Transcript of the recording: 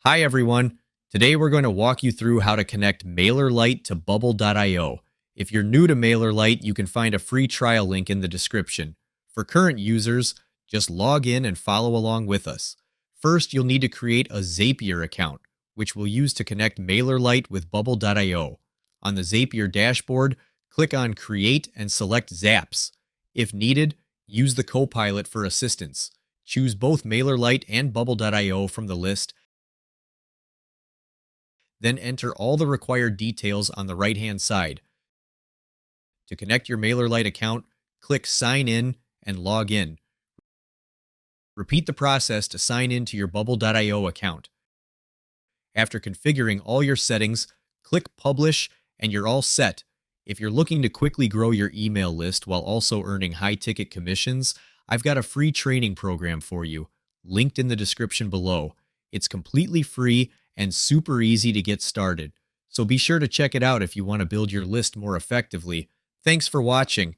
Hi, everyone. Today we're going to walk you through how to connect MailerLite to Bubble.io. If you're new to MailerLite, you can find a free trial link in the description. For current users, just log in and follow along with us. First, you'll need to create a Zapier account, which we'll use to connect MailerLite with Bubble.io. On the Zapier dashboard, click on Create and select Zaps. If needed, use the Copilot for assistance. Choose both MailerLite and Bubble.io from the list, then enter all the required details on the right-hand side. To connect your MailerLite account, click Sign In and log in. Repeat the process to sign in to your Bubble.io account. After configuring all your settings, click Publish and you're all set. If you're looking to quickly grow your email list while also earning high-ticket commissions, I've got a free training program for you, linked in the description below. It's completely free and super easy to get started. So be sure to check it out if you want to build your list more effectively. Thanks for watching.